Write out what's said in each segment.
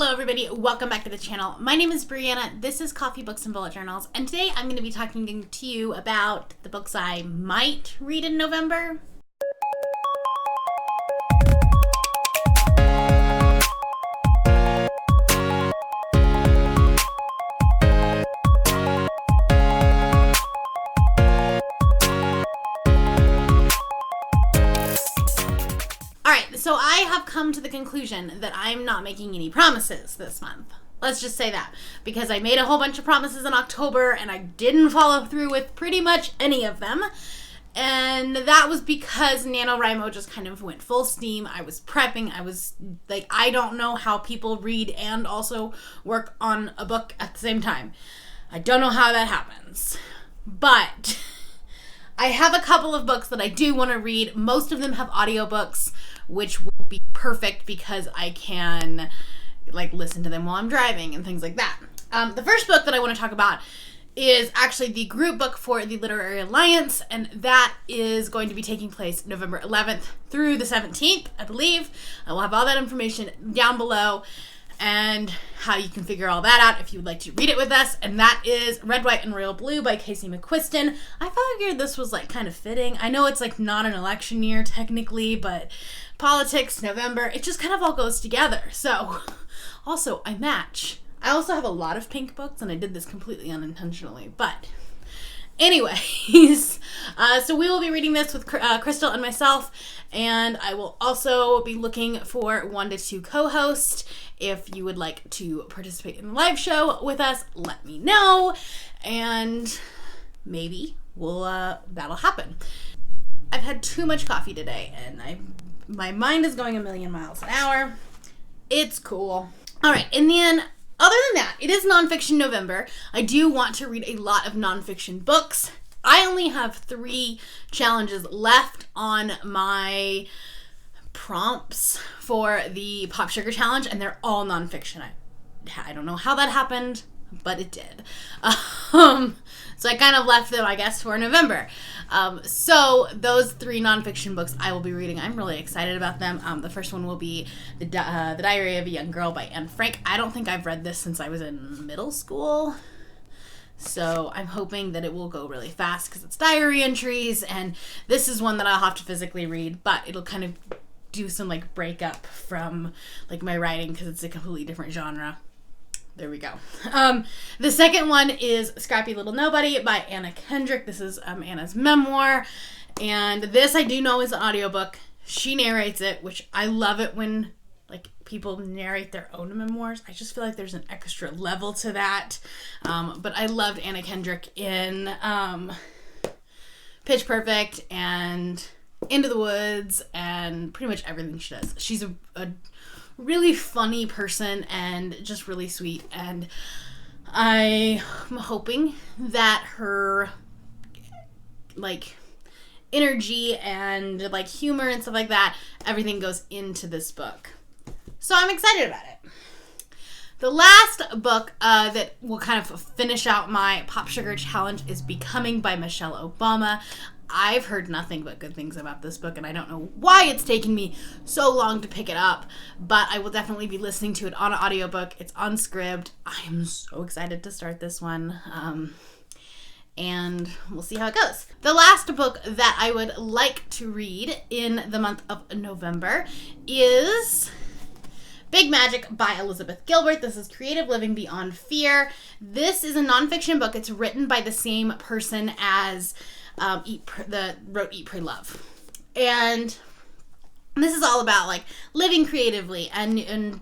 Hello everybody, welcome back to the channel. My name is Brianna, this is Coffee, Books, and Bullet Journals, and today I'm going to be talking to you about the books I might read in November. Alright, so I have come to the conclusion that I'm not making any promises this month. Let's just say that. Because I made a whole bunch of promises in October and I didn't follow through with pretty much any of them. And that was because NaNoWriMo just kind of went full steam. I was prepping. I was like, I don't know how people read and also work on a book at the same time. I don't know how that happens. But I have a couple of books that I do want to read. Most of them have audiobooks, which will be perfect because I can listen to them while I'm driving and things like that. The first book that I want to talk about is actually the group book for the Literary Alliance, and that is going to be taking place November 11th through the 17th, I believe. I will have all that information down below and how you can figure all that out if you would like to read it with us. And that is Red, White, and Royal Blue by Casey McQuiston. I figured this was kind of fitting. I know it's not an election year technically, but politics, November, it just kind of all goes together. So also I match. I also have a lot of pink books and I did this completely unintentionally, but anyways, so we will be reading this with Crystal and myself, and I will also be looking for 1 to 2 co-hosts. If you would like to participate in the live show with us, let me know, and maybe that'll happen. I've had too much coffee today, and my mind is going a million miles an hour. It's cool. All right, and then other than that, it is Nonfiction November. I do want to read a lot of nonfiction books. I only have 3 challenges left on my prompts for the Pop Sugar Challenge, and they're all nonfiction. I don't know how that happened, but it did. So I kind of left them, I guess, for November. So those 3 nonfiction books I will be reading. I'm really excited about them. The first one will be The Diary of a Young Girl by Anne Frank. I don't think I've read this since I was in middle school. So I'm hoping that it will go really fast because it's diary entries, and this is one that I'll have to physically read, but it'll kind of do some breakup from my writing because it's a completely different genre. There we go. The second one is Scrappy Little Nobody by Anna Kendrick. This is Anna's memoir, and this I do know is an audiobook. She narrates it, which I love it when people narrate their own memoirs. I just feel like there's an extra level to that. But I loved Anna Kendrick in Pitch Perfect and Into the Woods and pretty much everything she does. She's a really funny person and just really sweet, and I'm hoping that her energy and humor and stuff like that, everything goes into this book. So I'm excited about it. The last book that will kind of finish out my Pop Sugar Challenge is Becoming by Michelle Obama. I've heard nothing but good things about this book, and I don't know why it's taken me so long to pick it up, but I will definitely be listening to it on an audiobook. It's on Scribd. I am so excited to start this one, and we'll see how it goes. The last book that I would like to read in the month of November is Big Magic by Elizabeth Gilbert. This is Creative Living Beyond Fear. This is a nonfiction book. It's written by the same person as wrote Eat, Pray, Love. And this is all about living creatively and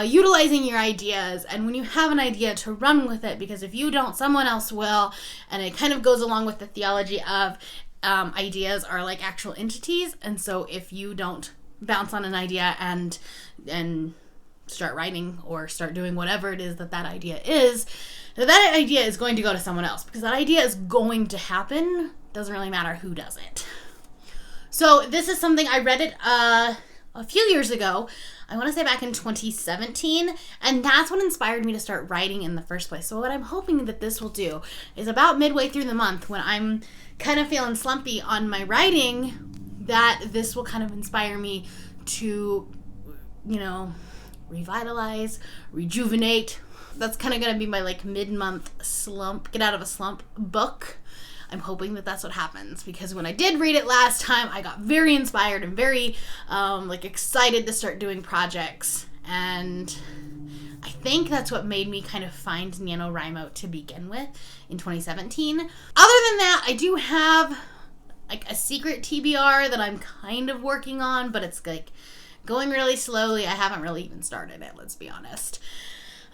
utilizing your ideas, and when you have an idea to run with it, because if you don't, someone else will. And it kind of goes along with the theology of ideas are like actual entities, and so if you don't bounce on an idea and start writing or start doing whatever it is that idea is, that idea is going to go to someone else, because that idea is going to happen. Doesn't really matter who does it. So this is something I read it a few years ago. I want to say back in 2017, and that's what inspired me to start writing in the first place. So what I'm hoping that this will do is about midway through the month, when I'm kind of feeling slumpy on my writing, that this will kind of inspire me to, revitalize, rejuvenate. That's kind of going to be my like mid-month slump, get out of a slump book. I'm hoping that that's what happens, because when I did read it last time, I got very inspired and very like excited to start doing projects. And I think that's what made me kind of find NaNoWriMo to begin with in 2017. Other than that, I do have like a secret TBR that I'm kind of working on, but it's like going really slowly. I haven't really even started it, let's be honest.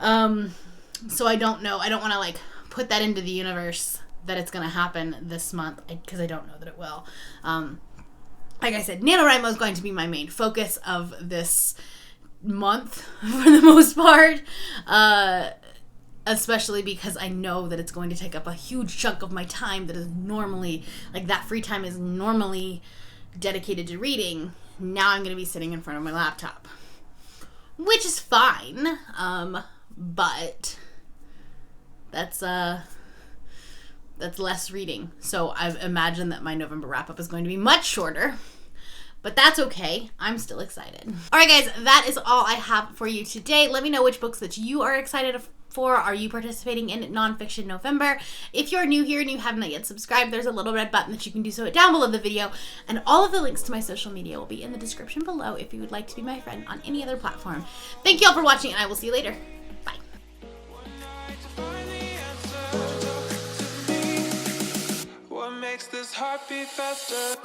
So I don't know. I don't want to like put that into the universe that it's going to happen this month, because I don't know that it will. Like I said, NaNoWriMo is going to be my main focus of this month for the most part, especially because I know that it's going to take up a huge chunk of my time that is normally, like that free time is normally dedicated to reading. Now I'm going to be sitting in front of my laptop, which is fine, but that's less reading. So I've imagined that my November wrap-up is going to be much shorter, but that's okay. I'm still excited. All right, guys, that is all I have for you today. Let me know which books that you are excited for. Are you participating in Nonfiction November? If you're new here and you have not yet subscribed, there's a little red button that you can do so down below the video, and all of the links to my social media will be in the description below if you would like to be my friend on any other platform. Thank you all for watching, and I will see you later. Bye. What makes this heart beat faster?